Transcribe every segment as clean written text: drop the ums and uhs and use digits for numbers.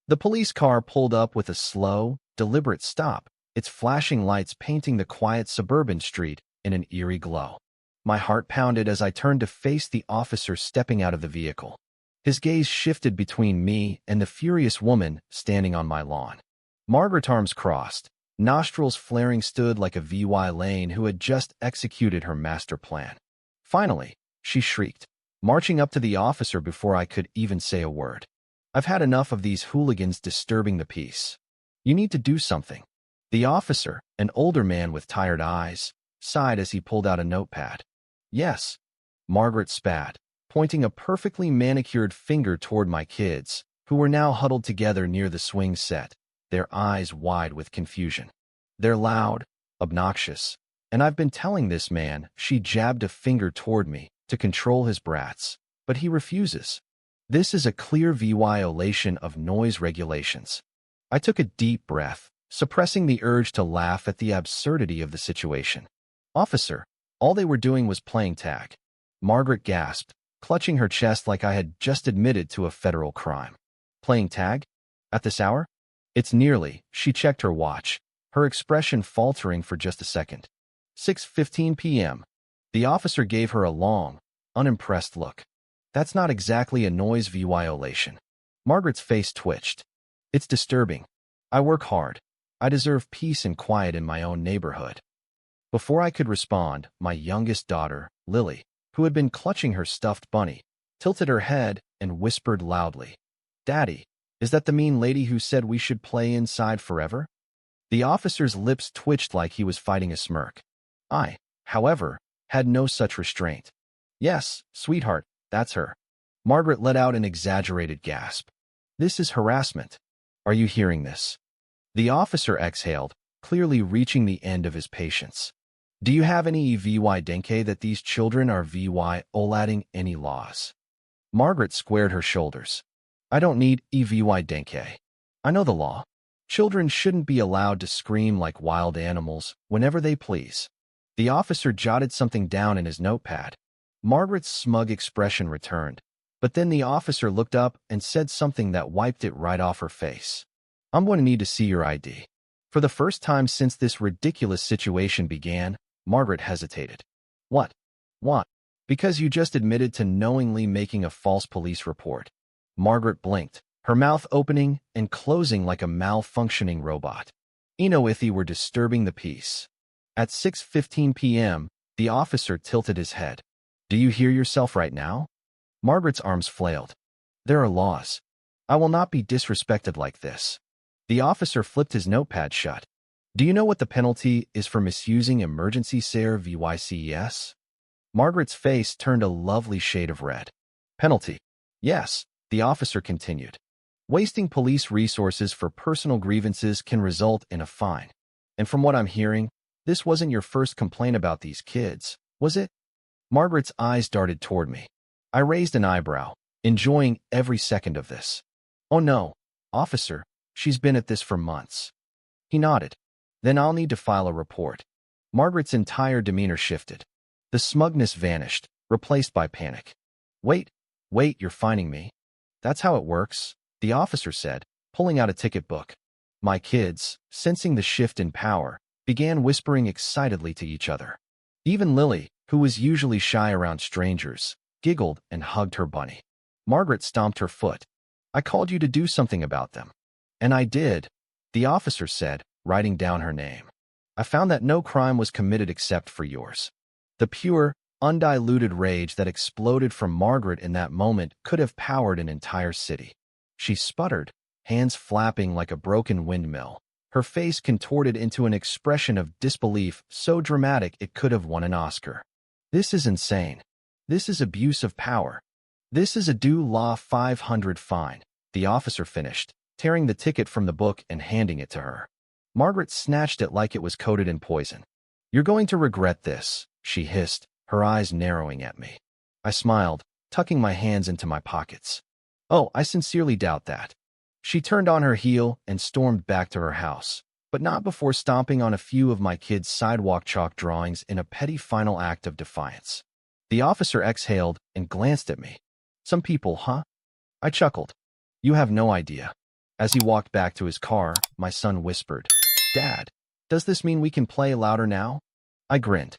The police car pulled up with a slow, deliberate stop, its flashing lights painting the quiet suburban street in an eerie glow. My heart pounded as I turned to face the officer stepping out of the vehicle. His gaze shifted between me and the furious woman standing on my lawn. Margaret, arms crossed, nostrils flaring, stood like a VY Lane who had just executed her master plan. Finally, she shrieked, marching up to the officer before I could even say a word. I've had enough of these hooligans disturbing the peace. You need to do something. The officer, an older man with tired eyes, sighed as he pulled out a notepad. Yes, Margaret spat, pointing a perfectly manicured finger toward my kids, who were now huddled together near the swing set, their eyes wide with confusion. They're loud, obnoxious, and I've been telling this man, she jabbed a finger toward me, to control his brats, but he refuses. This is a clear violation of noise regulations. I took a deep breath, suppressing the urge to laugh at the absurdity of the situation. Officer, all they were doing was playing tag. Margaret gasped, clutching her chest like I had just admitted to a federal crime. Playing tag? At this hour? It's nearly. She checked her watch, her expression faltering for just a second. 6:15 p.m. The officer gave her a long, unimpressed look. That's not exactly a noise violation. Margaret's face twitched. It's disturbing. I work hard. I deserve peace and quiet in my own neighborhood. Before I could respond, my youngest daughter, Lily, who had been clutching her stuffed bunny, tilted her head and whispered loudly, "Daddy, is that the mean lady who said we should play inside forever?" The officer's lips twitched like he was fighting a smirk. I, however, had no such restraint. "Yes, sweetheart, that's her." Margaret let out an exaggerated gasp. "This is harassment. Are you hearing this?" The officer exhaled, clearly reaching the end of his patience. "Do you have any evidence that these children are violating any laws?" Margaret squared her shoulders. "I don't need evidence. I know the law. Children shouldn't be allowed to scream like wild animals whenever they please." The officer jotted something down in his notepad. Margaret's smug expression returned, but then the officer looked up and said something that wiped it right off her face. "I'm going to need to see your ID." For the first time since this ridiculous situation began, Margaret hesitated. What? Because you just admitted to knowingly making a false police report." Margaret blinked, her mouth opening and closing like a malfunctioning robot. Inoithi were disturbing the peace. At 6:15 p.m., the officer tilted his head. "Do you hear yourself right now?" Margaret's arms flailed. "There are laws. I will not be disrespected like this." The officer flipped his notepad shut. "Do you know what the penalty is for misusing emergency services?" Margaret's face turned a lovely shade of red. "Penalty? Yes," the officer continued. "Wasting police resources for personal grievances can result in a fine. And from what I'm hearing, this wasn't your first complaint about these kids, was it?" Margaret's eyes darted toward me. I raised an eyebrow, enjoying every second of this. "Oh no, officer, she's been at this for months." He nodded. "Then I'll need to file a report." Margaret's entire demeanor shifted. The smugness vanished, replaced by panic. Wait, you're fining me?" "That's how it works," the officer said, pulling out a ticket book. My kids, sensing the shift in power, began whispering excitedly to each other. Even Lily, who was usually shy around strangers, giggled and hugged her bunny. Margaret stomped her foot. "I called you to do something about them." "And I did," the officer said, writing down her name. "I found that no crime was committed except for yours." The pure, undiluted rage that exploded from Margaret in that moment could have powered an entire city. She sputtered, hands flapping like a broken windmill, her face contorted into an expression of disbelief so dramatic it could have won an Oscar. "This is insane. This is abuse of power. This is a due law 500 fine," the officer finished, tearing the ticket from the book and handing it to her. Margaret snatched it like it was coated in poison. "You're going to regret this," she hissed, her eyes narrowing at me. I smiled, tucking my hands into my pockets. "Oh, I sincerely doubt that." She turned on her heel and stormed back to her house, but not before stomping on a few of my kids' sidewalk chalk drawings in a petty final act of defiance. The officer exhaled and glanced at me. "Some people, huh?" I chuckled. "You have no idea. As he walked back to his car, my son whispered, "Dad, does this mean we can play louder now?" I grinned.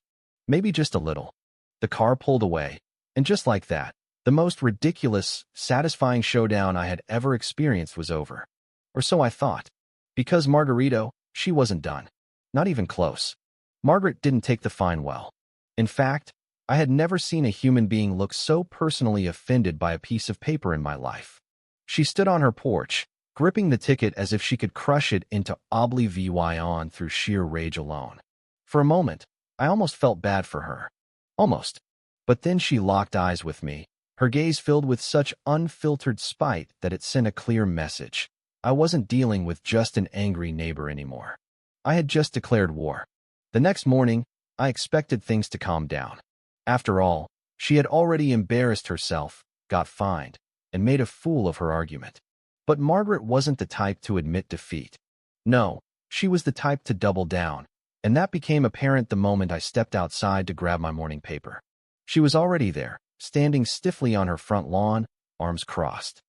Maybe just a little. The car pulled away, and just like that, the most ridiculous, satisfying showdown I had ever experienced was over. Or so I thought. Because Margarito, she wasn't done. Not even close. Margaret didn't take the fine well. In fact, I had never seen a human being look so personally offended by a piece of paper in my life. She stood on her porch, gripping the ticket as if she could crush it into oblivion through sheer rage alone. For a moment, I almost felt bad for her. Almost. But then she locked eyes with me, her gaze filled with such unfiltered spite that it sent a clear message. I wasn't dealing with just an angry neighbor anymore. I had just declared war. The next morning, I expected things to calm down. After all, she had already embarrassed herself, got fined, and made a fool of her argument. But Margaret wasn't the type to admit defeat. No, she was the type to double down, and that became apparent the moment I stepped outside to grab my morning paper. She was already there, standing stiffly on her front lawn, arms crossed.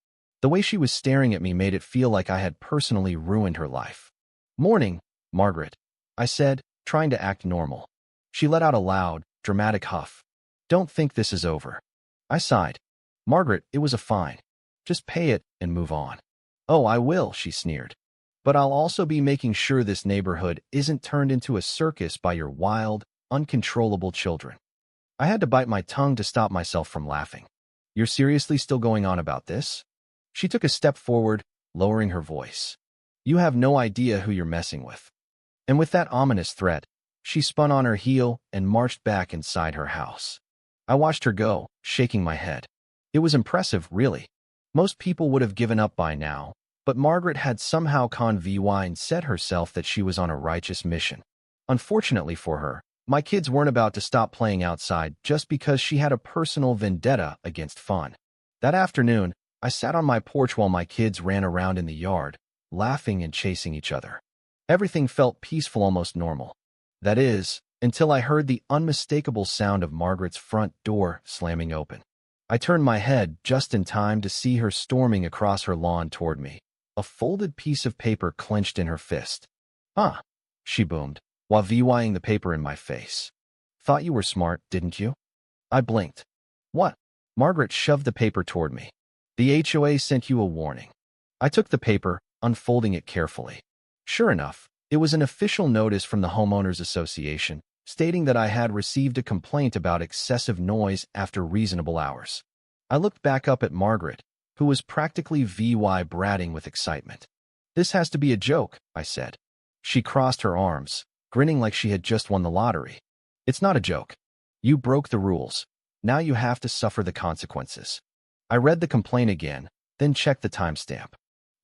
The way she was staring at me made it feel like I had personally ruined her life. "Morning, Margaret," I said, trying to act normal. She let out a loud, dramatic huff. "Don't think this is over." I sighed. "Margaret, it was a fine. Just pay it and move on." "Oh, I will," she sneered. "But I'll also be making sure this neighborhood isn't turned into a circus by your wild, uncontrollable children." I had to bite my tongue to stop myself from laughing. "You're seriously still going on about this?" She took a step forward, lowering her voice. "You have no idea who you're messing with." And with that ominous threat, she spun on her heel and marched back inside her house. I watched her go, shaking my head. It was impressive, really. Most people would have given up by now, but Margaret had somehow set herself that she was on a righteous mission. Unfortunately for her, my kids weren't about to stop playing outside just because she had a personal vendetta against fun. That afternoon, I sat on my porch while my kids ran around in the yard, laughing and chasing each other. Everything felt peaceful, almost normal. That is, until I heard the unmistakable sound of Margaret's front door slamming open. I turned my head just in time to see her storming across her lawn toward me, a folded piece of paper clenched in her fist. "Huh," she boomed, while VYing the paper in my face. "Thought you were smart, didn't you?" I blinked. "What?" Margaret shoved the paper toward me. "The HOA sent you a warning." I took the paper, unfolding it carefully. Sure enough, it was an official notice from the Homeowners Association, stating that I had received a complaint about excessive noise after reasonable hours. I looked back up at Margaret, who was practically bratting with excitement. "This has to be a joke," I said. She crossed her arms, grinning like she had just won the lottery. "It's not a joke. You broke the rules. Now you have to suffer the consequences." I read the complaint again, then checked the timestamp.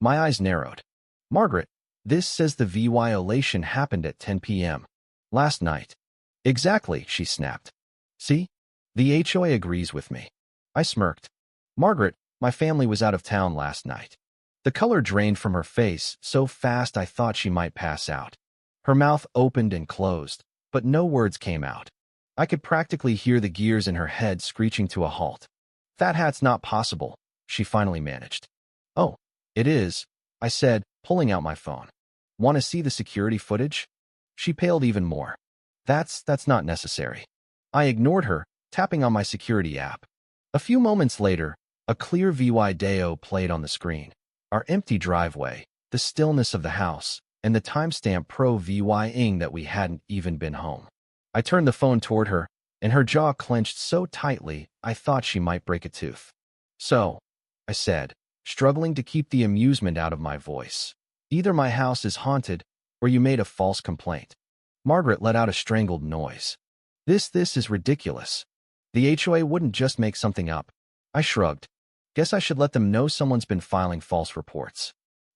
My eyes narrowed. "Margaret, this says the violation happened at 10 p.m. last night." "Exactly," she snapped. "See? The HOA agrees with me." I smirked. "Margaret, my family was out of town last night." The color drained from her face so fast I thought she might pass out. Her mouth opened and closed, but no words came out. I could practically hear the gears in her head screeching to a halt. "That hat's not possible," she finally managed. "Oh, it is," I said, pulling out my phone. "Want to see the security footage?" She paled even more. That's not necessary." I ignored her, tapping on my security app. A few moments later, a clear video played on the screen. Our empty driveway, the stillness of the house, and the timestamp proving that we hadn't even been home. I turned the phone toward her, and her jaw clenched so tightly I thought she might break a tooth. "So," I said, struggling to keep the amusement out of my voice, "either my house is haunted, or you made a false complaint." Margaret let out a strangled noise. This is ridiculous. The HOA wouldn't just make something up." I shrugged. "Guess I should let them know someone's been filing false reports."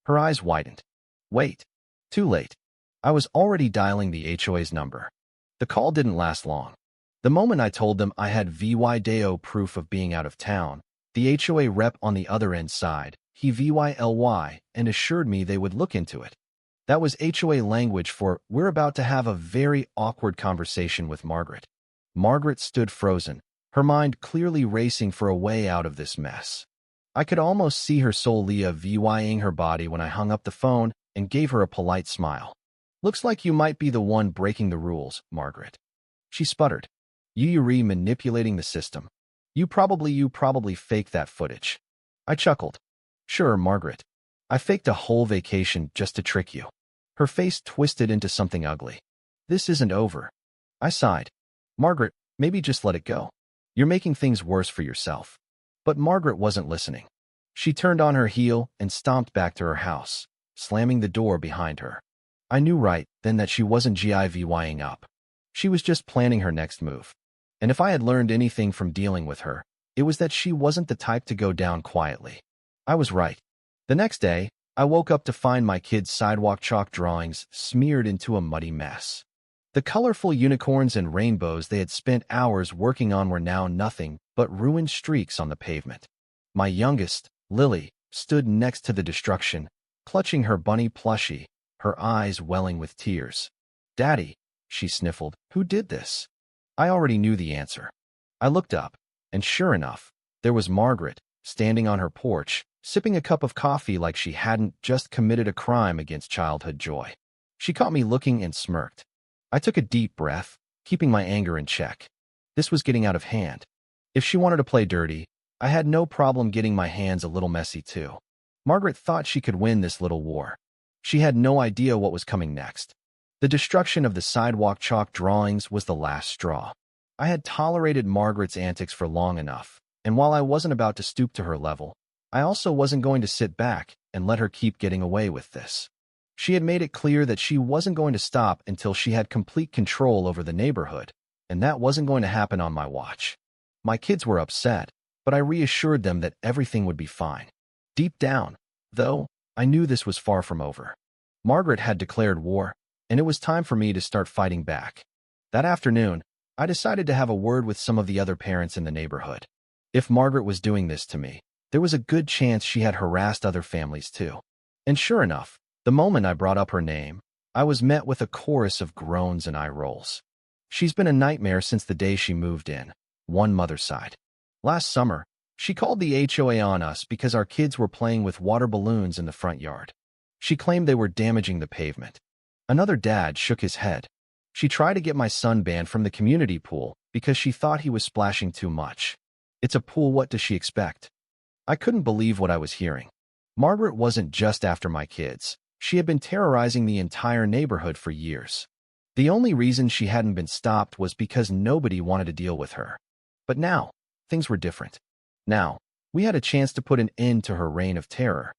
Her eyes widened. "Wait. Too late." I was already dialing the HOA's number. The call didn't last long. The moment I told them I had video proof of being out of town, the HOA rep on the other end sighed, he VYLY, and assured me they would look into it. That was HOA language for, "We're about to have a very awkward conversation with Margaret." Margaret stood frozen, her mind clearly racing for a way out of this mess. I could almost see her soul Leah vying her body when I hung up the phone and gave her a polite smile. "Looks like you might be the one breaking the rules, Margaret." She sputtered. "You manipulating the system. You probably faked that footage." I chuckled. "Sure, Margaret. I faked a whole vacation just to trick you." Her face twisted into something ugly. "This isn't over." I sighed. "Margaret, maybe just let it go. You're making things worse for yourself." But Margaret wasn't listening. She turned on her heel and stomped back to her house, slamming the door behind her. I knew right then that she wasn't giving up. She was just planning her next move. And if I had learned anything from dealing with her, it was that she wasn't the type to go down quietly. I was right. The next day, I woke up to find my kids' sidewalk chalk drawings smeared into a muddy mess. The colorful unicorns and rainbows they had spent hours working on were now nothing but ruined streaks on the pavement. My youngest, Lily, stood next to the destruction, clutching her bunny plushie, her eyes welling with tears. "Daddy," she sniffled, "who did this?" I already knew the answer. I looked up, and sure enough, there was Margaret, standing on her porch, sipping a cup of coffee like she hadn't just committed a crime against childhood joy. She caught me looking and smirked. I took a deep breath, keeping my anger in check. This was getting out of hand. If she wanted to play dirty, I had no problem getting my hands a little messy too. Margaret thought she could win this little war. She had no idea what was coming next. The destruction of the sidewalk chalk drawings was the last straw. I had tolerated Margaret's antics for long enough, and while I wasn't about to stoop to her level, I also wasn't going to sit back and let her keep getting away with this. She had made it clear that she wasn't going to stop until she had complete control over the neighborhood, and that wasn't going to happen on my watch. My kids were upset, but I reassured them that everything would be fine. Deep down, though, I knew this was far from over. Margaret had declared war, and it was time for me to start fighting back. That afternoon, I decided to have a word with some of the other parents in the neighborhood. If Margaret was doing this to me, there was a good chance she had harassed other families too. And sure enough, the moment I brought up her name, I was met with a chorus of groans and eye rolls. "She's been a nightmare since the day she moved in," one mother sighed. "Last summer, she called the HOA on us because our kids were playing with water balloons in the front yard. She claimed they were damaging the pavement." Another dad shook his head. "She tried to get my son banned from the community pool because she thought he was splashing too much." It's a pool, what does she expect? I couldn't believe what I was hearing. Margaret wasn't just after my kids. She had been terrorizing the entire neighborhood for years. The only reason she hadn't been stopped was because nobody wanted to deal with her. But now, things were different. Now, we had a chance to put an end to her reign of terror.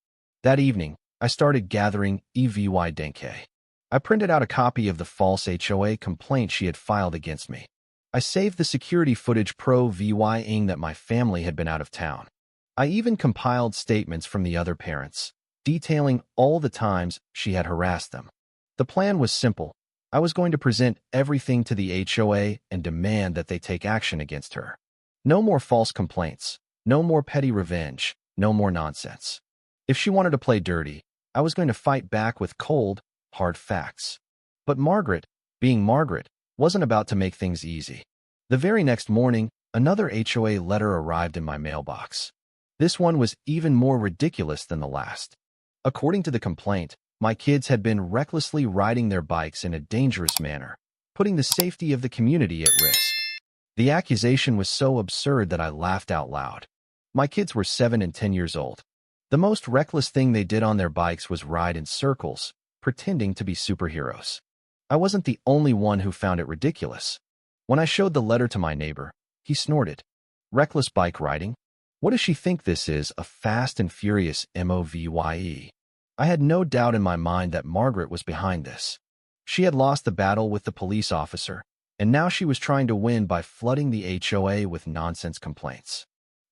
That evening, I started gathering evidence. I printed out a copy of the false HOA complaint she had filed against me. I saved the security footage proving that my family had been out of town. I even compiled statements from the other parents, detailing all the times she had harassed them. The plan was simple. I was going to present everything to the HOA and demand that they take action against her. No more false complaints, no more petty revenge, no more nonsense. If she wanted to play dirty, I was going to fight back with cold, hard facts. But Margaret, being Margaret, wasn't about to make things easy. The very next morning, another HOA letter arrived in my mailbox. This one was even more ridiculous than the last. According to the complaint, my kids had been recklessly riding their bikes in a dangerous manner, putting the safety of the community at risk. The accusation was so absurd that I laughed out loud. My kids were 7 and 10 years old. The most reckless thing they did on their bikes was ride in circles, pretending to be superheroes. I wasn't the only one who found it ridiculous. When I showed the letter to my neighbor, he snorted. "Reckless bike riding? What does she think this is, a fast and furious movie?" I had no doubt in my mind that Margaret was behind this. She had lost the battle with the police officer, and now she was trying to win by flooding the HOA with nonsense complaints.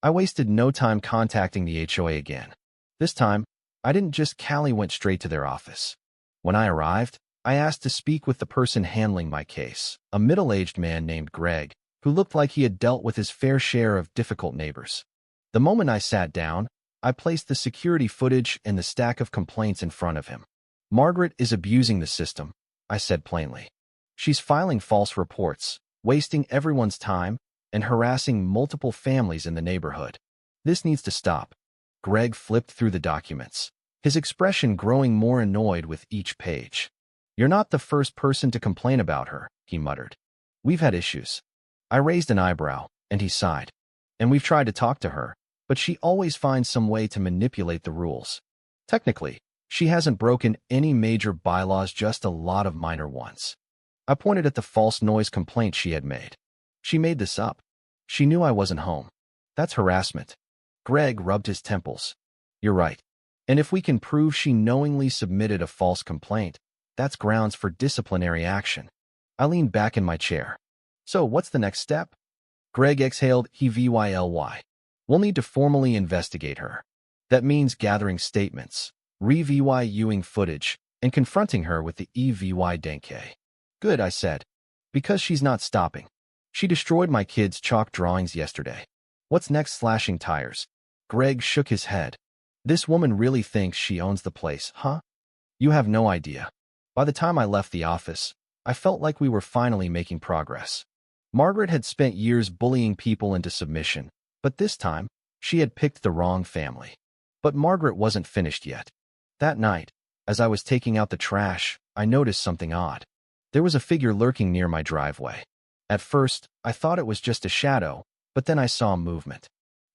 I wasted no time contacting the HOA again. This time, I didn't just went straight to their office. When I arrived, I asked to speak with the person handling my case, a middle-aged man named Greg, who looked like he had dealt with his fair share of difficult neighbors. The moment I sat down, I placed the security footage and the stack of complaints in front of him. "Margaret is abusing the system," I said plainly. "She's filing false reports, wasting everyone's time, and harassing multiple families in the neighborhood. This needs to stop." Greg flipped through the documents, his expression growing more annoyed with each page. "You're not the first person to complain about her," he muttered. "We've had issues." I raised an eyebrow, and he sighed. "And we've tried to talk to her, but she always finds some way to manipulate the rules. Technically, she hasn't broken any major bylaws, just a lot of minor ones." I pointed at the false noise complaint she had made. "She made this up. She knew I wasn't home. That's harassment." Greg rubbed his temples. "You're right. And if we can prove she knowingly submitted a false complaint, that's grounds for disciplinary action." I leaned back in my chair. "So what's the next step?" Greg exhaled. "Hevyly. We'll need to formally investigate her. That means gathering statements, reviewing footage, and confronting her with the evidence." "Good," I said, "because she's not stopping. She destroyed my kids' chalk drawings yesterday." "What's next?" "Slashing tires." Greg shook his head. "This woman really thinks she owns the place, huh? You have no idea." By the time I left the office, I felt like we were finally making progress. Margaret had spent years bullying people into submission, but this time, she had picked the wrong family. But Margaret wasn't finished yet. That night, as I was taking out the trash, I noticed something odd. There was a figure lurking near my driveway. At first, I thought it was just a shadow, but then I saw movement.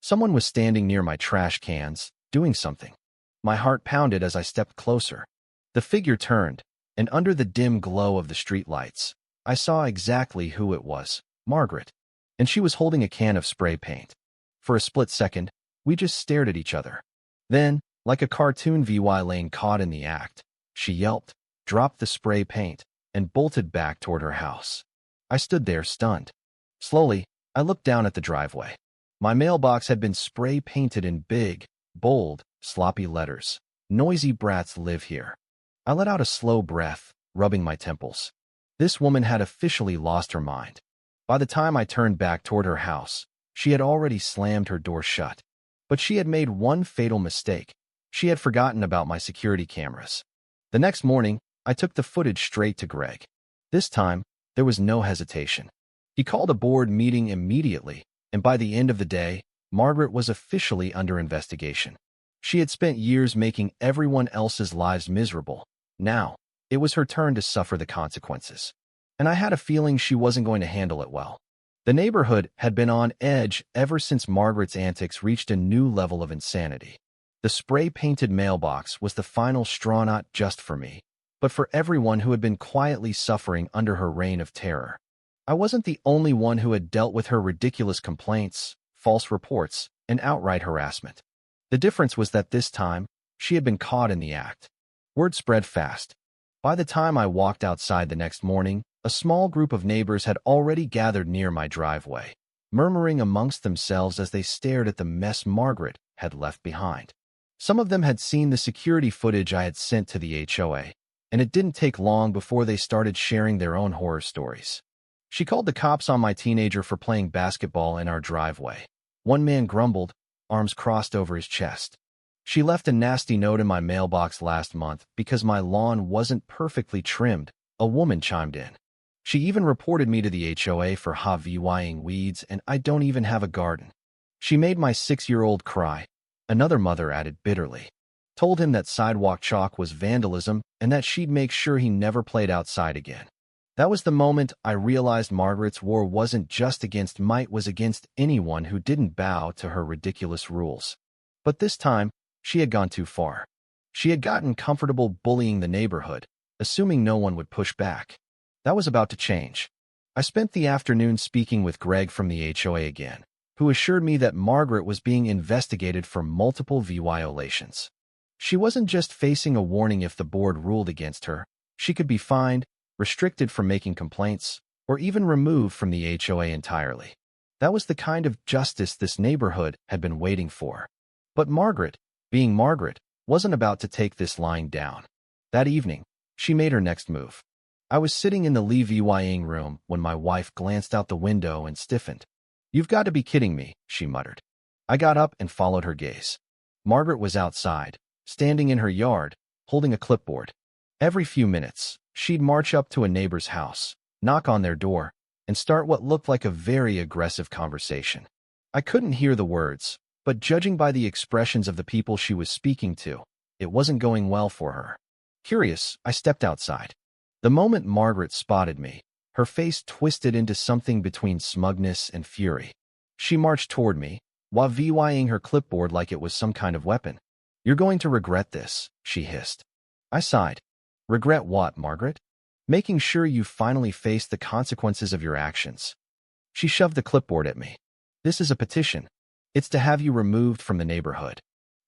Someone was standing near my trash cans, doing something. My heart pounded as I stepped closer. The figure turned, and under the dim glow of the streetlights, I saw exactly who it was: Margaret. And she was holding a can of spray paint. For a split second, we just stared at each other. Then, like a cartoon villain caught in the act, she yelped, dropped the spray paint, and bolted back toward her house. I stood there stunned. Slowly, I looked down at the driveway. My mailbox had been spray painted in big, bold, sloppy letters. "Noisy brats live here." I let out a slow breath, rubbing my temples. This woman had officially lost her mind. By the time I turned back toward her house, she had already slammed her door shut. But she had made one fatal mistake. She had forgotten about my security cameras. The next morning, I took the footage straight to Greg. This time, there was no hesitation. He called a board meeting immediately, and by the end of the day, Margaret was officially under investigation. She had spent years making everyone else's lives miserable. Now, it was her turn to suffer the consequences. And I had a feeling she wasn't going to handle it well. The neighborhood had been on edge ever since Margaret's antics reached a new level of insanity. The spray-painted mailbox was the final straw, not just for me, but for everyone who had been quietly suffering under her reign of terror. I wasn't the only one who had dealt with her ridiculous complaints, false reports, and outright harassment. The difference was that this time, she had been caught in the act. Word spread fast. By the time I walked outside the next morning, a small group of neighbors had already gathered near my driveway, murmuring amongst themselves as they stared at the mess Margaret had left behind. Some of them had seen the security footage I had sent to the HOA, and it didn't take long before they started sharing their own horror stories. "She called the cops on my teenager for playing basketball in our driveway." One man grumbled, arms crossed over his chest. "She left a nasty note in my mailbox last month because my lawn wasn't perfectly trimmed," a woman chimed in. "She even reported me to the HOA for hevying weeds, and I don't even have a garden." "She made my 6-year-old cry," another mother added bitterly. "Told him that sidewalk chalk was vandalism and that she'd make sure he never played outside again." That was the moment I realized Margaret's war wasn't just against might, was against anyone who didn't bow to her ridiculous rules. But this time, she had gone too far. She had gotten comfortable bullying the neighborhood, assuming no one would push back. That was about to change. I spent the afternoon speaking with Greg from the HOA again, who assured me that Margaret was being investigated for multiple violations. She wasn't just facing a warning if the board ruled against her. She could be fined, restricted from making complaints, or even removed from the HOA entirely. That was the kind of justice this neighborhood had been waiting for. But Margaret, being Margaret, wasn't about to take this lying down. That evening, she made her next move. I was sitting in the levying room when my wife glanced out the window and stiffened. "You've got to be kidding me," she muttered. I got up and followed her gaze. Margaret was outside, standing in her yard, holding a clipboard. Every few minutes, she'd march up to a neighbor's house, knock on their door, and start what looked like a very aggressive conversation. I couldn't hear the words, But judging by the expressions of the people she was speaking to, it wasn't going well for her. Curious, I stepped outside. The moment Margaret spotted me, her face twisted into something between smugness and fury. She marched toward me, while vying her clipboard like it was some kind of weapon. "You're going to regret this," she hissed. I sighed. "Regret what, Margaret?" "Making sure you finally face the consequences of your actions." She shoved the clipboard at me. "This is a petition. It's to have you removed from the neighborhood."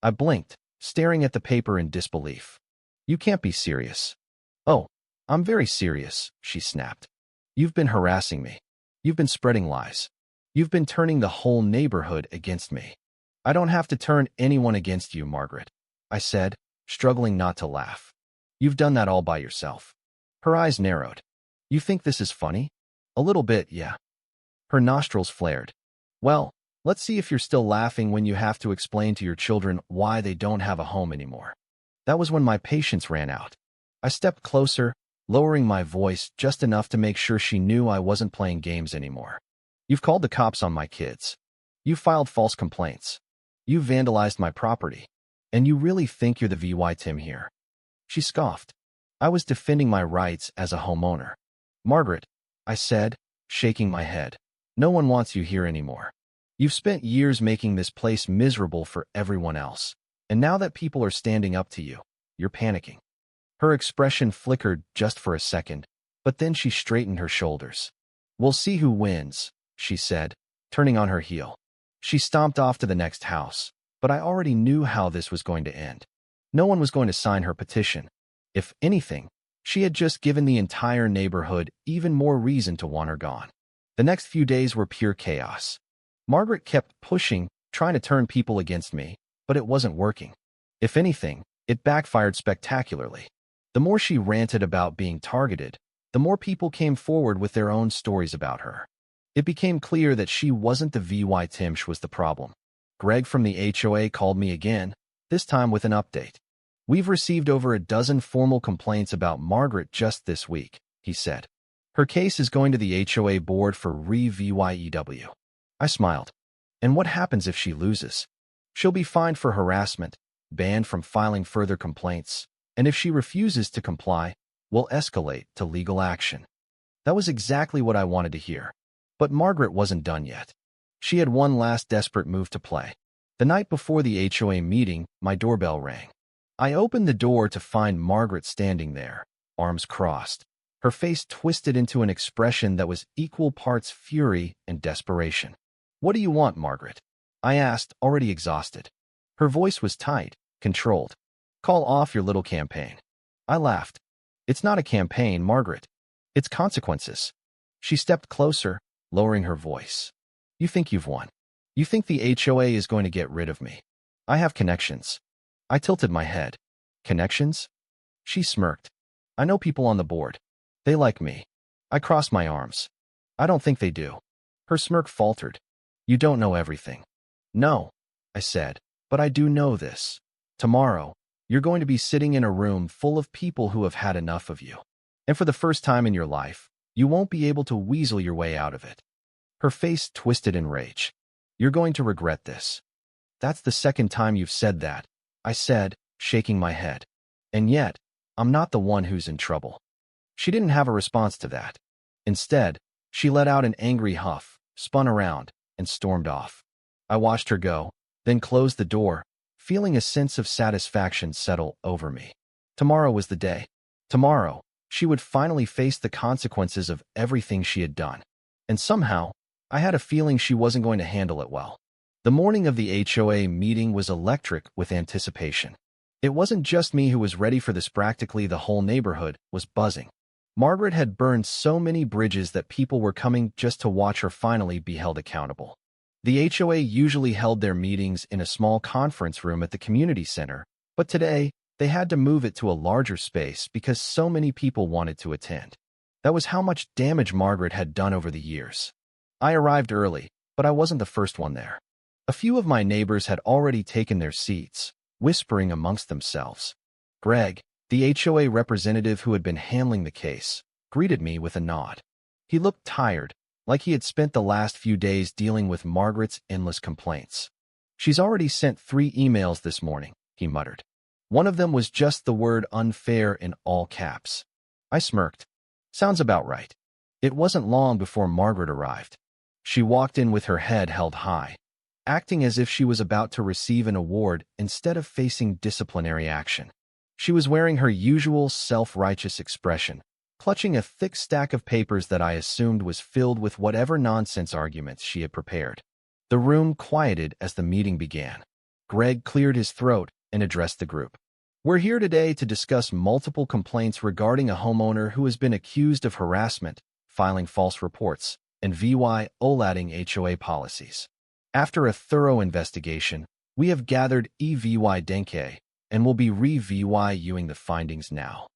I blinked, staring at the paper in disbelief. "You can't be serious." "Oh, I'm very serious," she snapped. "You've been harassing me. You've been spreading lies. You've been turning the whole neighborhood against me." "I don't have to turn anyone against you, Margaret," I said, struggling not to laugh. "You've done that all by yourself." Her eyes narrowed. "You think this is funny?" "A little bit, yeah." Her nostrils flared. "Well, let's see if you're still laughing when you have to explain to your children why they don't have a home anymore." That was when my patience ran out. I stepped closer, lowering my voice just enough to make sure she knew I wasn't playing games anymore. "You've called the cops on my kids. You filed false complaints. You vandalized my property. And you really think you're the VY Tim here?" She scoffed. "I was defending my rights as a homeowner." "Margaret," I said, shaking my head, "no one wants you here anymore. You've spent years making this place miserable for everyone else. And now that people are standing up to you, you're panicking." Her expression flickered just for a second, but then she straightened her shoulders. "We'll see who wins," she said, turning on her heel. She stomped off to the next house, but I already knew how this was going to end. No one was going to sign her petition. If anything, she had just given the entire neighborhood even more reason to want her gone. The next few days were pure chaos. Margaret kept pushing, trying to turn people against me, but it wasn't working. If anything, it backfired spectacularly. The more she ranted about being targeted, the more people came forward with their own stories about her. It became clear that she wasn't the VY Timsh was the problem. Greg from the HOA called me again, this time with an update. "We've received over a dozen formal complaints about Margaret just this week," he said. "Her case is going to the HOA board for re-VYEW." I smiled. "And what happens if she loses?" "She'll be fined for harassment, banned from filing further complaints, and if she refuses to comply, we'll escalate to legal action." That was exactly what I wanted to hear. But Margaret wasn't done yet. She had one last desperate move to play. The night before the HOA meeting, my doorbell rang. I opened the door to find Margaret standing there, arms crossed, her face twisted into an expression that was equal parts fury and desperation. "What do you want, Margaret?" I asked, already exhausted. Her voice was tight, controlled. "Call off your little campaign." I laughed. "It's not a campaign, Margaret. It's consequences." She stepped closer, lowering her voice. "You think you've won. You think the HOA is going to get rid of me. I have connections." I tilted my head. "Connections?" She smirked. "I know people on the board. They like me." I crossed my arms. "I don't think they do." Her smirk faltered. "You don't know everything." "No," I said, "but I do know this. Tomorrow, you're going to be sitting in a room full of people who have had enough of you. And for the first time in your life, you won't be able to weasel your way out of it." Her face twisted in rage. "You're going to regret this." "That's the second time you've said that," I said, shaking my head. "And yet, I'm not the one who's in trouble." She didn't have a response to that. Instead, she let out an angry huff, spun around, and stormed off. I watched her go, then closed the door, feeling a sense of satisfaction settle over me. Tomorrow was the day. Tomorrow, she would finally face the consequences of everything she had done. And somehow, I had a feeling she wasn't going to handle it well. The morning of the HOA meeting was electric with anticipation. It wasn't just me who was ready for this. Practically the whole neighborhood was buzzing. Margaret had burned so many bridges that people were coming just to watch her finally be held accountable. The HOA usually held their meetings in a small conference room at the community center, but today, they had to move it to a larger space because so many people wanted to attend. That was how much damage Margaret had done over the years. I arrived early, but I wasn't the first one there. A few of my neighbors had already taken their seats, whispering amongst themselves. Greg, the HOA representative who had been handling the case, greeted me with a nod. He looked tired, like he had spent the last few days dealing with Margaret's endless complaints. She's already sent 3 emails this morning, he muttered. One of them was just the word unfair in all caps. I smirked. Sounds about right. It wasn't long before Margaret arrived. She walked in with her head held high, acting as if she was about to receive an award instead of facing disciplinary action. She was wearing her usual self-righteous expression, clutching a thick stack of papers that I assumed was filled with whatever nonsense arguments she had prepared. The room quieted as the meeting began. Greg cleared his throat and addressed the group. We're here today to discuss multiple complaints regarding a homeowner who has been accused of harassment, filing false reports, and violating HOA policies. After a thorough investigation, we have gathered evidence and will be reviewing the findings now.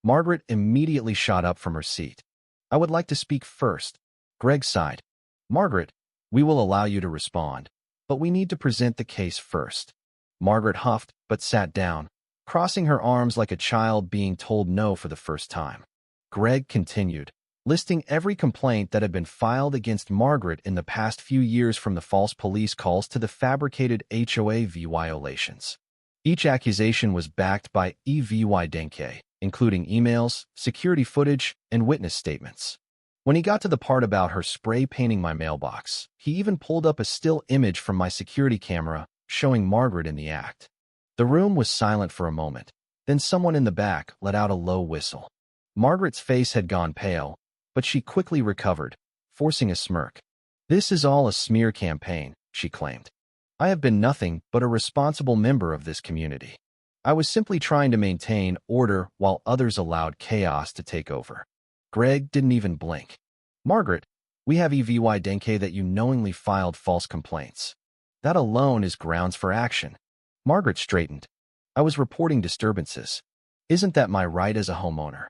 Margaret immediately shot up from her seat. I would like to speak first. Greg sighed. Margaret, we will allow you to respond, but we need to present the case first. Margaret huffed but sat down, crossing her arms like a child being told no for the first time. Greg continued, listing every complaint that had been filed against Margaret in the past few years, from the false police calls to the fabricated HOA violations. Each accusation was backed by evidence, including emails, security footage, and witness statements. When he got to the part about her spray painting my mailbox, he even pulled up a still image from my security camera showing Margaret in the act. The room was silent for a moment. Then someone in the back let out a low whistle. Margaret's face had gone pale, but she quickly recovered, forcing a smirk. This is all a smear campaign, she claimed. I have been nothing but a responsible member of this community. I was simply trying to maintain order while others allowed chaos to take over. Greg didn't even blink. Margaret, we have evidence that you knowingly filed false complaints. That alone is grounds for action. Margaret straightened. I was reporting disturbances. Isn't that my right as a homeowner?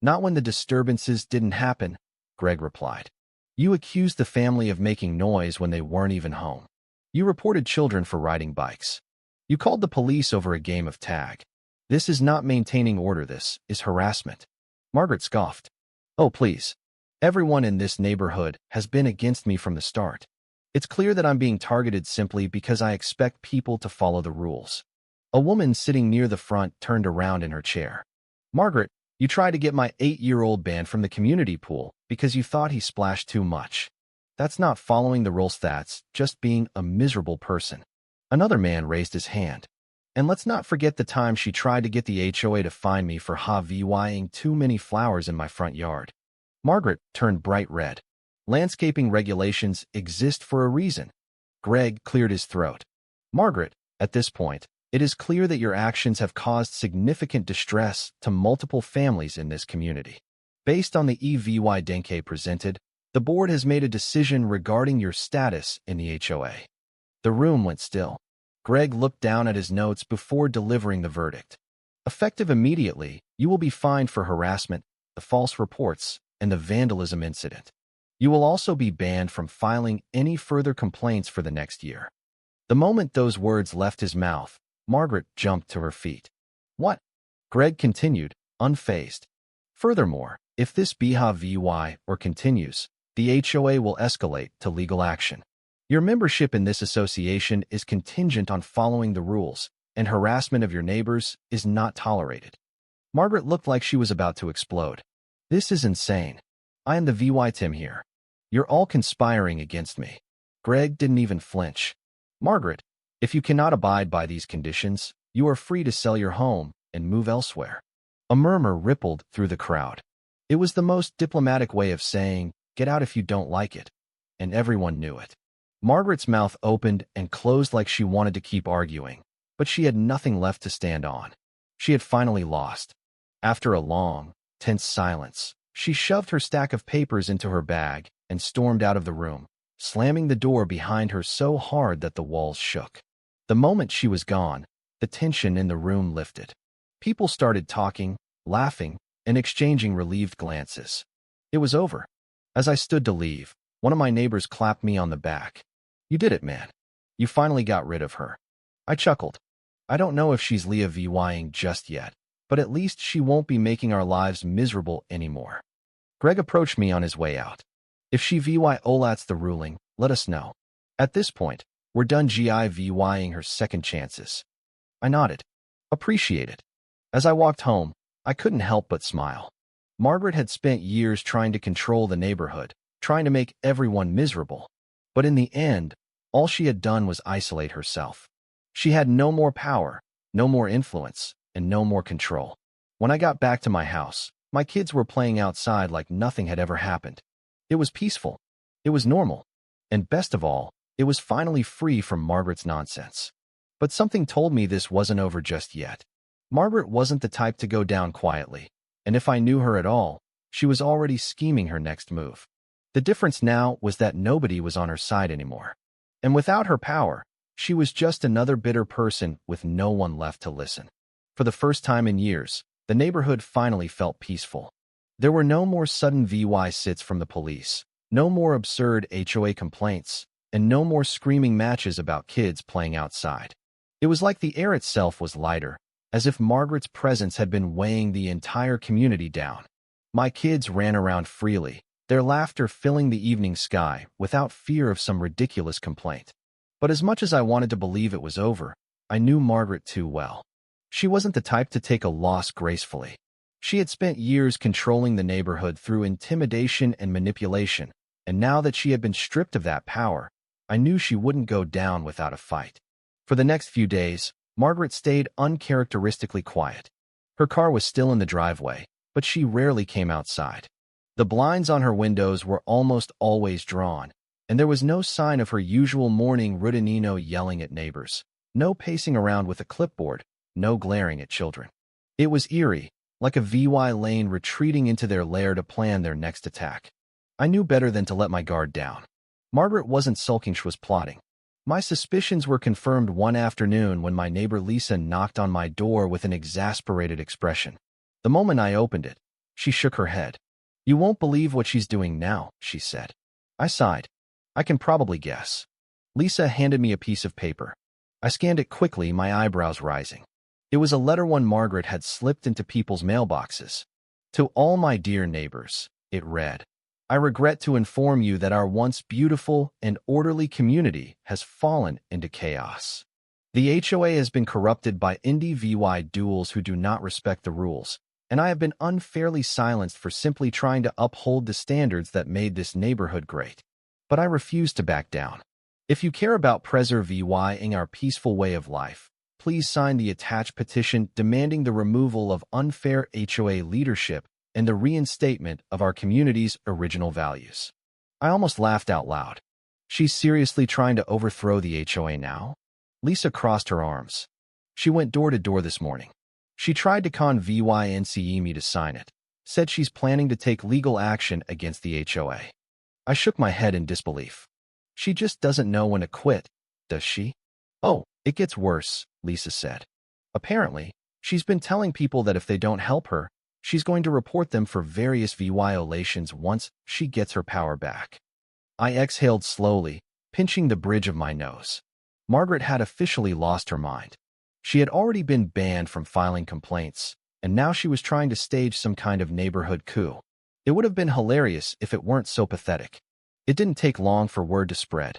Not when the disturbances didn't happen, Greg replied. You accused the family of making noise when they weren't even home. You reported children for riding bikes. You called the police over a game of tag. This is not maintaining order, this is harassment. Margaret scoffed. Oh, please. Everyone in this neighborhood has been against me from the start. It's clear that I'm being targeted simply because I expect people to follow the rules. A woman sitting near the front turned around in her chair. Margaret, you tried to get my 8-year-old banned from the community pool because you thought he splashed too much. That's not following the rules, that's just being a miserable person. Another man raised his hand. And let's not forget the time she tried to get the HOA to fine me for having too many flowers in my front yard. Margaret turned bright red. Landscaping regulations exist for a reason. Greg cleared his throat. Margaret, at this point, it is clear that your actions have caused significant distress to multiple families in this community. Based on the evidence presented, the board has made a decision regarding your status in the HOA. The room went still. Greg looked down at his notes before delivering the verdict. Effective immediately, you will be fined for harassment, the false reports, and the vandalism incident. You will also be banned from filing any further complaints for the next year. The moment those words left his mouth, Margaret jumped to her feet. What? Greg continued, unfazed. Furthermore, if this behavior continues, the HOA will escalate to legal action. Your membership in this association is contingent on following the rules, and harassment of your neighbors is not tolerated. Margaret looked like she was about to explode. This is insane. I am the victim here. You're all conspiring against me. Greg didn't even flinch. Margaret, if you cannot abide by these conditions, you are free to sell your home and move elsewhere. A murmur rippled through the crowd. It was the most diplomatic way of saying, get out if you don't like it. And everyone knew it. Margaret's mouth opened and closed like she wanted to keep arguing, but she had nothing left to stand on. She had finally lost. After a long, tense silence, she shoved her stack of papers into her bag and stormed out of the room, slamming the door behind her so hard that the walls shook. The moment she was gone, the tension in the room lifted. People started talking, laughing, and exchanging relieved glances. It was over. As I stood to leave, one of my neighbors clapped me on the back. You did it, man. You finally got rid of her. I chuckled. I don't know if she's leaving just yet, but at least she won't be making our lives miserable anymore. Greg approached me on his way out. If she violates the ruling, let us know. At this point, We're done giving her second chances. I nodded. Appreciate it. As I walked home, I couldn't help but smile. Margaret had spent years trying to control the neighborhood, trying to make everyone miserable. But in the end, all she had done was isolate herself. She had no more power, no more influence, and no more control. When I got back to my house, my kids were playing outside like nothing had ever happened. It was peaceful. It was normal. And best of all, it was finally free from Margaret's nonsense. But something told me this wasn't over just yet. Margaret wasn't the type to go down quietly, and if I knew her at all, she was already scheming her next move. The difference now was that nobody was on her side anymore. And without her power, she was just another bitter person with no one left to listen. For the first time in years, the neighborhood finally felt peaceful. There were no more sudden visits from the police, no more absurd HOA complaints, and no more screaming matches about kids playing outside. It was like the air itself was lighter, as if Margaret's presence had been weighing the entire community down. My kids ran around freely, their laughter filling the evening sky without fear of some ridiculous complaint. But as much as I wanted to believe it was over, I knew Margaret too well. She wasn't the type to take a loss gracefully. She had spent years controlling the neighborhood through intimidation and manipulation, and now that she had been stripped of that power, I knew she wouldn't go down without a fight. For the next few days, Margaret stayed uncharacteristically quiet. Her car was still in the driveway, but she rarely came outside. The blinds on her windows were almost always drawn, and there was no sign of her usual morning routine yelling at neighbors, no pacing around with a clipboard, no glaring at children. It was eerie, like a lane retreating into their lair to plan their next attack. I knew better than to let my guard down. Margaret wasn't sulking, she was plotting. My suspicions were confirmed one afternoon when my neighbor Lisa knocked on my door with an exasperated expression. The moment I opened it, she shook her head. "You won't believe what she's doing now," she said. I sighed. "I can probably guess." Lisa handed me a piece of paper. I scanned it quickly, my eyebrows rising. It was a letter one Margaret had slipped into people's mailboxes. "To all my dear neighbors," it read. "I regret to inform you that our once beautiful and orderly community has fallen into chaos. The HOA has been corrupted by individuals who do not respect the rules, and I have been unfairly silenced for simply trying to uphold the standards that made this neighborhood great. But I refuse to back down. If you care about preserving our peaceful way of life, please sign the attached petition demanding the removal of unfair HOA leadership and the reinstatement of our community's original values." I almost laughed out loud. She's seriously trying to overthrow the HOA now? Lisa crossed her arms. "She went door to door this morning. She tried to convince me to sign it, said she's planning to take legal action against the HOA. I shook my head in disbelief. She just doesn't know when to quit, does she? "Oh, it gets worse," Lisa said. "Apparently, she's been telling people that if they don't help her, she's going to report them for various violations once she gets her power back." I exhaled slowly, pinching the bridge of my nose. Margaret had officially lost her mind. She had already been banned from filing complaints, and now she was trying to stage some kind of neighborhood coup. It would have been hilarious if it weren't so pathetic. It didn't take long for word to spread.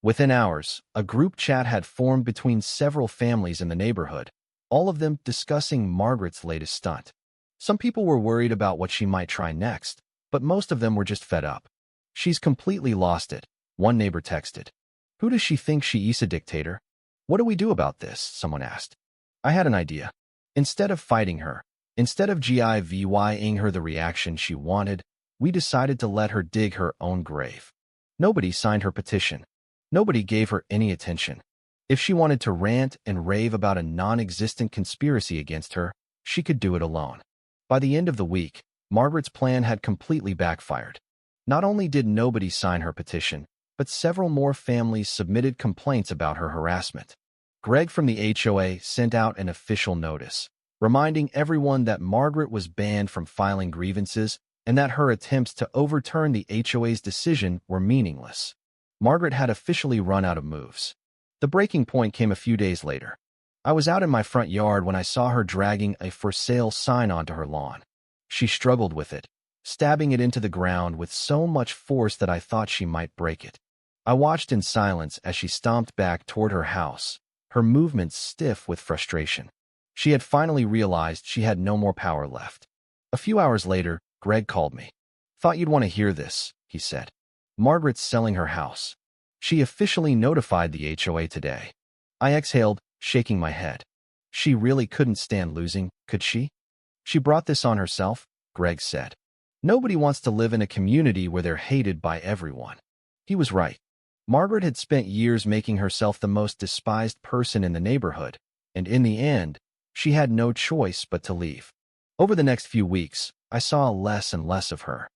Within hours, a group chat had formed between several families in the neighborhood, all of them discussing Margaret's latest stunt. Some people were worried about what she might try next, but most of them were just fed up. "She's completely lost it," one neighbor texted. "Who does she think she is, a dictator? What do we do about this?" someone asked. I had an idea. Instead of fighting her, instead of giving her the reaction she wanted, we decided to let her dig her own grave. Nobody signed her petition. Nobody gave her any attention. If she wanted to rant and rave about a non-existent conspiracy against her, she could do it alone. By the end of the week, Margaret's plan had completely backfired. Not only did nobody sign her petition, but several more families submitted complaints about her harassment. Greg from the HOA sent out an official notice, reminding everyone that Margaret was banned from filing grievances and that her attempts to overturn the HOA's decision were meaningless. Margaret had officially run out of moves. The breaking point came a few days later. I was out in my front yard when I saw her dragging a "for sale" sign onto her lawn. She struggled with it, stabbing it into the ground with so much force that I thought she might break it. I watched in silence as she stomped back toward her house, her movements stiff with frustration. She had finally realized she had no more power left. A few hours later, Greg called me. "Thought you'd want to hear this," he said. "Margaret's selling her house. She officially notified the HOA today." I exhaled, shaking my head. She really couldn't stand losing, could she? "She brought this on herself," Greg said. "Nobody wants to live in a community where they're hated by everyone." He was right. Margaret had spent years making herself the most despised person in the neighborhood, and in the end, she had no choice but to leave. Over the next few weeks, I saw less and less of her.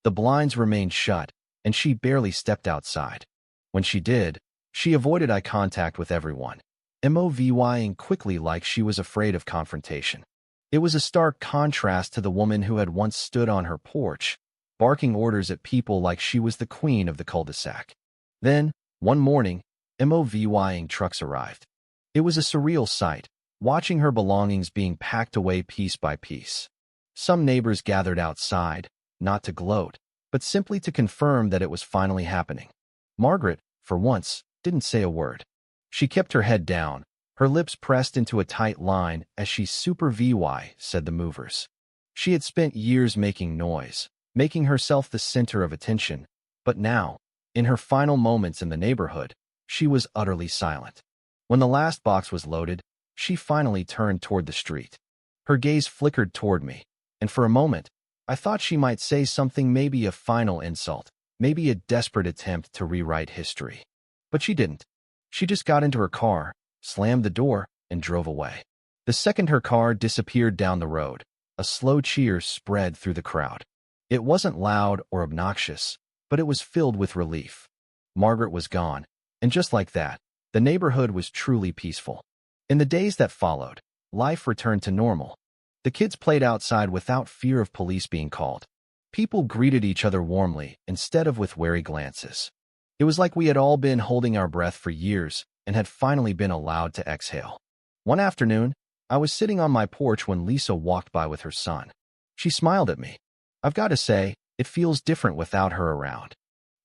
The blinds remained shut, and she barely stepped outside. When she did, she avoided eye contact with everyone, moving quickly like she was afraid of confrontation. It was a stark contrast to the woman who had once stood on her porch, barking orders at people like she was the queen of the cul-de-sac. Then, one morning, moving trucks arrived. It was a surreal sight, watching her belongings being packed away piece by piece. Some neighbors gathered outside, not to gloat, but simply to confirm that it was finally happening. Margaret, for once, didn't say a word. She kept her head down, her lips pressed into a tight line as she said the movers. She had spent years making noise, making herself the center of attention, but now, in her final moments in the neighborhood, she was utterly silent. When the last box was loaded, she finally turned toward the street. Her gaze flickered toward me, and for a moment, I thought she might say something, maybe a final insult, maybe a desperate attempt to rewrite history. But she didn't. She just got into her car, slammed the door, and drove away. The second her car disappeared down the road, a slow cheer spread through the crowd. It wasn't loud or obnoxious, but it was filled with relief. Margaret was gone, and just like that, the neighborhood was truly peaceful. In the days that followed, life returned to normal. The kids played outside without fear of police being called. People greeted each other warmly instead of with wary glances. It was like we had all been holding our breath for years and had finally been allowed to exhale. One afternoon, I was sitting on my porch when Lisa walked by with her son. She smiled at me. "I've got to say, it feels different without her around."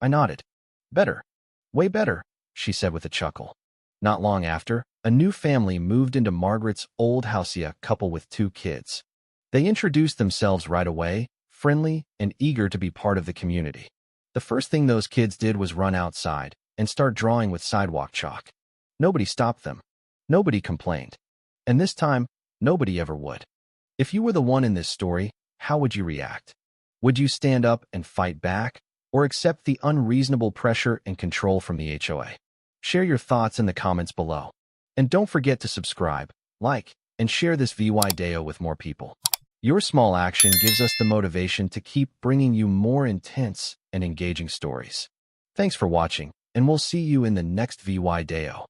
I nodded. "Better. Way better," she said with a chuckle. Not long after, a new family moved into Margaret's old house, a couple with 2 kids. They introduced themselves right away, friendly and eager to be part of the community. The first thing those kids did was run outside and start drawing with sidewalk chalk. Nobody stopped them. Nobody complained. And this time, nobody ever would. If you were the one in this story, how would you react? Would you stand up and fight back, or accept the unreasonable pressure and control from the HOA? Share your thoughts in the comments below. And don't forget to subscribe, like, and share this video with more people. Your small action gives us the motivation to keep bringing you more intense and engaging stories. Thanks for watching, and we'll see you in the next video.